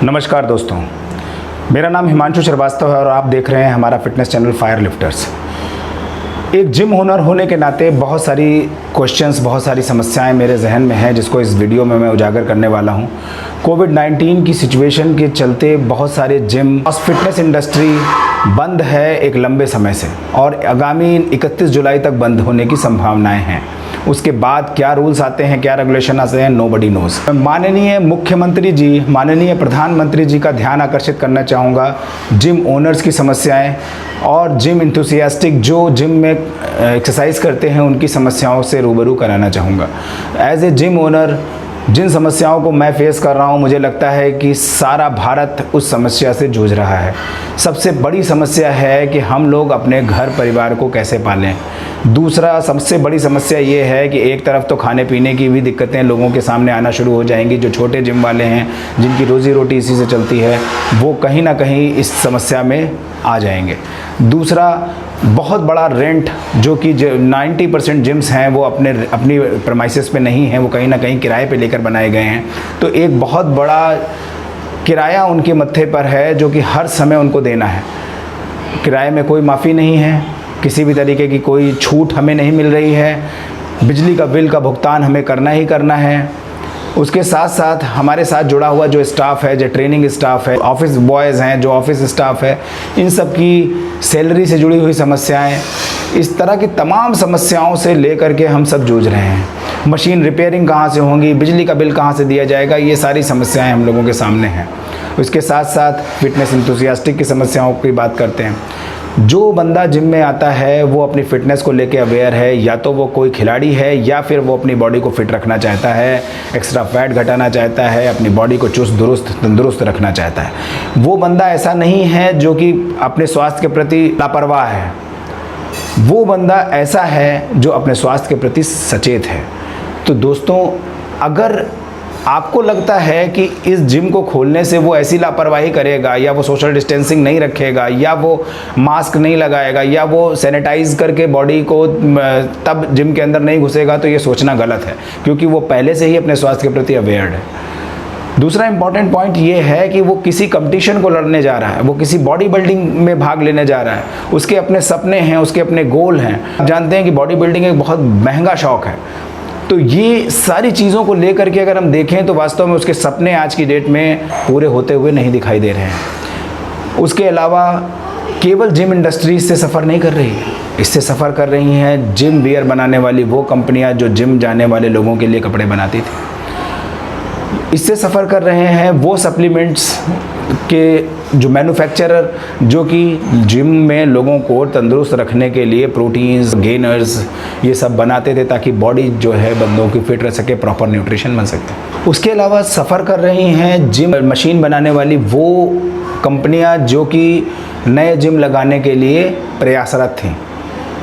नमस्कार दोस्तों, मेरा नाम हिमांशु श्रीवास्तव है और आप देख रहे हैं हमारा फिटनेस चैनल फायर लिफ्टर्स। एक जिम ओनर होने के नाते बहुत सारी क्वेश्चंस, बहुत सारी समस्याएं मेरे जहन में हैं जिसको इस वीडियो में मैं उजागर करने वाला हूं। कोविड-19 की सिचुएशन के चलते बहुत सारे जिम और फिटनेस इंडस्ट्री बंद है एक लंबे समय से और आगामी 31 जुलाई तक बंद होने की संभावनाएं हैं। उसके बाद क्या रूल्स आते हैं, क्या रेगुलेशन आते हैं, नोबडी नोज। माननीय मुख्यमंत्री जी, माननीय प्रधानमंत्री जी का ध्यान आकर्षित करना चाहूँगा जिम ओनर्स की समस्याएं और जिम इंथुसियास्टिक जो जिम में एक्सरसाइज करते हैं उनकी समस्याओं से रूबरू कराना चाहूँगा। एज ए जिम ओनर जिन समस्याओं को मैं फेस कर रहा हूँ, मुझे लगता है कि सारा भारत उस समस्या से जूझ रहा है। सबसे बड़ी समस्या है कि हम लोग अपने घर परिवार को कैसे पालें। दूसरा सबसे बड़ी समस्या ये है कि एक तरफ तो खाने पीने की भी दिक्कतें लोगों के सामने आना शुरू हो जाएंगी। जो छोटे जिम वाले हैं, जिनकी रोज़ी रोटी इसी से चलती है, वो कहीं ना कहीं इस समस्या में आ जाएंगे। दूसरा बहुत बड़ा रेंट, जो कि 90% जिम्स हैं वो अपनी प्रमाइसेस पे नहीं हैं, वो कहीं ना कहीं किराए पे लेकर बनाए गए हैं। तो एक बहुत बड़ा किराया उनके मत्थे पर है जो कि हर समय उनको देना है। किराए में कोई माफ़ी नहीं है, किसी भी तरीके की कोई छूट हमें नहीं मिल रही है। बिजली का बिल का भुगतान हमें करना ही करना है। उसके साथ साथ हमारे साथ जुड़ा हुआ जो स्टाफ है, जो ट्रेनिंग स्टाफ है, ऑफिस बॉयज़ हैं, जो ऑफिस स्टाफ है, इन सब की सैलरी से जुड़ी हुई समस्याएं, इस तरह की तमाम समस्याओं से लेकर के हम सब जूझ रहे हैं। मशीन रिपेयरिंग कहाँ से होंगी, बिजली का बिल कहाँ से दिया जाएगा, ये सारी समस्याएं हम लोगों के सामने हैं। उसके साथ साथ फिटनेस इंथुसियास्टिक की समस्याओं की बात करते हैं। जो बंदा जिम में आता है वो अपनी फ़िटनेस को लेके अवेयर है, या तो वो कोई खिलाड़ी है या फिर वो अपनी बॉडी को फिट रखना चाहता है, एक्स्ट्रा फैट घटाना चाहता है, अपनी बॉडी को चुस्त दुरुस्त तंदुरुस्त रखना चाहता है। वो बंदा ऐसा नहीं है जो कि अपने स्वास्थ्य के प्रति लापरवाह है। वो बंदा ऐसा है जो अपने स्वास्थ्य के प्रति सचेत है। तो दोस्तों, अगर आपको लगता है कि इस जिम को खोलने से वो ऐसी लापरवाही करेगा, या वो सोशल डिस्टेंसिंग नहीं रखेगा, या वो मास्क नहीं लगाएगा, या वो सैनिटाइज करके बॉडी को तब जिम के अंदर नहीं घुसेगा, तो ये सोचना गलत है, क्योंकि वो पहले से ही अपने स्वास्थ्य के प्रति अवेयर्ड है। दूसरा इंपॉर्टेंट पॉइंट ये है कि वो किसी कंपटीशन को लड़ने जा रहा है, वो किसी बॉडी बिल्डिंग में भाग लेने जा रहा है। उसके अपने सपने हैं, उसके अपने गोल हैं। आप जानते हैं कि बॉडी बिल्डिंग एक बहुत महंगा शौक़ है। तो ये सारी चीज़ों को लेकर के अगर हम देखें तो वास्तव में उसके सपने आज की डेट में पूरे होते हुए नहीं दिखाई दे रहे हैं। उसके अलावा केवल जिम इंडस्ट्री इससे सफ़र नहीं कर रही है, इससे सफ़र कर रही हैं जिम वियर बनाने वाली वो कंपनियां जो जिम जाने वाले लोगों के लिए कपड़े बनाती थी। इससे सफ़र कर रहे हैं वो सप्लीमेंट्स के जो मैन्युफैक्चरर, जो कि जिम में लोगों को तंदुरुस्त रखने के लिए प्रोटीन्स, गेनर्स, ये सब बनाते थे ताकि बॉडी जो है बंदों की फिट रह सके, प्रॉपर न्यूट्रिशन बन सके। उसके अलावा सफ़र कर रही हैं जिम मशीन बनाने वाली वो कंपनियां जो कि नए जिम लगाने के लिए प्रयासरत थीं।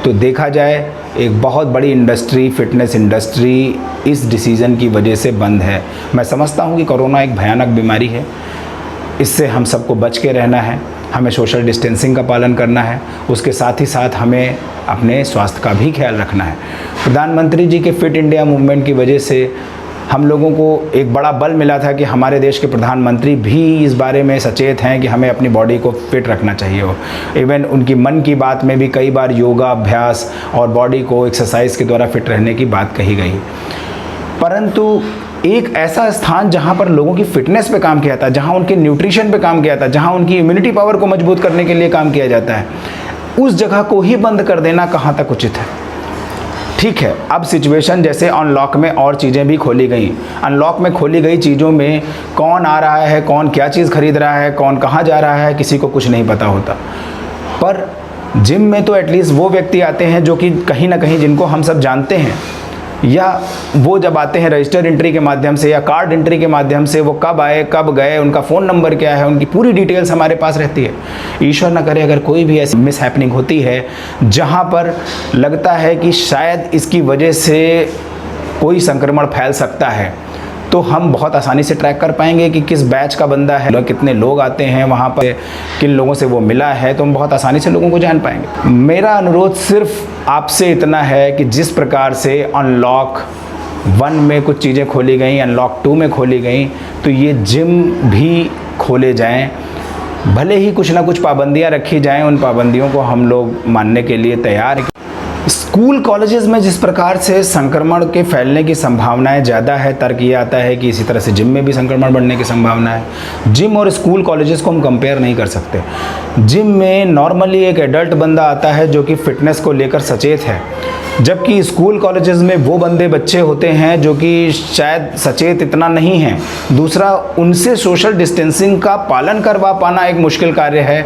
तो देखा जाए एक बहुत बड़ी इंडस्ट्री, फिटनेस इंडस्ट्री इस डिसीज़न की वजह से बंद है। मैं समझता हूँ कि कोरोना एक भयानक बीमारी है, इससे हम सबको बच के रहना है, हमें सोशल डिस्टेंसिंग का पालन करना है, उसके साथ ही साथ हमें अपने स्वास्थ्य का भी ख्याल रखना है। प्रधानमंत्री जी के फिट इंडिया मूवमेंट की वजह से हम लोगों को एक बड़ा बल मिला था कि हमारे देश के प्रधानमंत्री भी इस बारे में सचेत हैं कि हमें अपनी बॉडी को फिट रखना चाहिए। हो इवन उनकी मन की बात में भी कई बार योगा अभ्यास और बॉडी को एक्सरसाइज के द्वारा फिट रहने की बात कही गई। परंतु एक ऐसा स्थान जहां पर लोगों की फिटनेस पे काम किया था, जहां उनके न्यूट्रिशन पे काम किया था, जहां उनकी इम्यूनिटी पावर को मजबूत करने के लिए काम किया जाता है, उस जगह को ही बंद कर देना कहां तक उचित है। ठीक है, अब सिचुएशन जैसे अनलॉक में और चीज़ें भी खोली गई। अनलॉक में खोली गई चीज़ों में कौन आ रहा है, कौन क्या चीज़ खरीद रहा है, कौन कहाँ जा रहा है, किसी को कुछ नहीं पता होता। पर जिम में तो एटलीस्ट वो व्यक्ति आते हैं जो कि कहीं ना कहीं जिनको हम सब जानते हैं, या वो जब आते हैं रजिस्टर एंट्री के माध्यम से या कार्ड एंट्री के माध्यम से, वो कब आए, कब गए, उनका फ़ोन नंबर क्या है, उनकी पूरी डिटेल्स हमारे पास रहती है। ईश्वर न करे अगर कोई भी ऐसी मिस हैपनिंग होती है जहां पर लगता है कि शायद इसकी वजह से कोई संक्रमण फैल सकता है, तो हम बहुत आसानी से ट्रैक कर पाएंगे कि किस बैच का बंदा है, कितने लोग आते हैं वहाँ पर, किन लोगों से वो मिला है, तो हम बहुत आसानी से लोगों को जान पाएंगे। मेरा अनुरोध सिर्फ आपसे इतना है कि जिस प्रकार से अनलॉक 1 में कुछ चीज़ें खोली गई, अनलॉक 2 में खोली गई, तो ये जिम भी खोले जाएं, भले ही कुछ ना कुछ पाबंदियां रखी जाएं, उन पाबंदियों को हम लोग मानने के लिए तैयार हैं। स्कूल कॉलेजेस में जिस प्रकार से संक्रमण के फैलने की संभावनाएं ज़्यादा है, तर्क ये आता है कि इसी तरह से जिम में भी संक्रमण बढ़ने की संभावना है। जिम और स्कूल कॉलेजेस को हम कंपेयर नहीं कर सकते। जिम में नॉर्मली एक एडल्ट बंदा आता है जो कि फ़िटनेस को लेकर सचेत है, जबकि स्कूल कॉलेजेस में वो बच्चे होते हैं जो कि शायद सचेत इतना नहीं हैं। दूसरा, उनसे सोशल डिस्टेंसिंग का पालन करवा पाना एक मुश्किल कार्य है।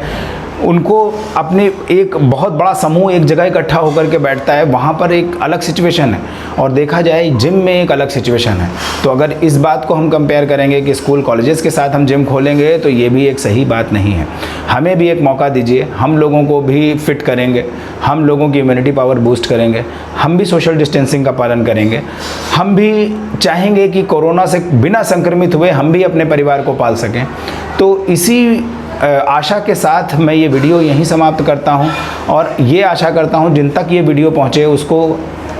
उनको अपने एक बहुत बड़ा समूह एक जगह इकट्ठा होकर के बैठता है, वहाँ पर एक अलग सिचुएशन है, और देखा जाए जिम में एक अलग सिचुएशन है। तो अगर इस बात को हम कंपेयर करेंगे कि स्कूल कॉलेजेस के साथ हम जिम खोलेंगे, तो ये भी एक सही बात नहीं है। हमें भी एक मौका दीजिए, हम लोगों को भी फिट करेंगे, हम लोगों की इम्यूनिटी पावर बूस्ट करेंगे, हम भी सोशल डिस्टेंसिंग का पालन करेंगे, हम भी चाहेंगे कि कोरोना से बिना संक्रमित हुए हम भी अपने परिवार को पाल सकें। तो इसी आशा के साथ मैं ये वीडियो यहीं समाप्त करता हूँ, और ये आशा करता हूँ जिन तक ये वीडियो पहुँचे उसको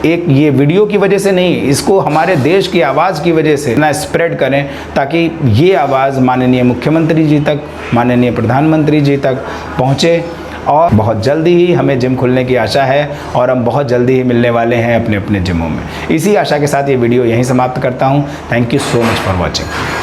एक ये वीडियो की वजह से नहीं, इसको हमारे देश की आवाज़ की वजह से ना स्प्रेड करें, ताकि ये आवाज़ माननीय मुख्यमंत्री जी तक, माननीय प्रधानमंत्री जी तक पहुँचे। और बहुत जल्दी ही हमें जिम खुलने की आशा है, और हम बहुत जल्दी ही मिलने वाले हैं अपने अपने जिमों में। इसी आशा के साथ ये वीडियो यहीं समाप्त करता हूँ। Thank you so much for watching.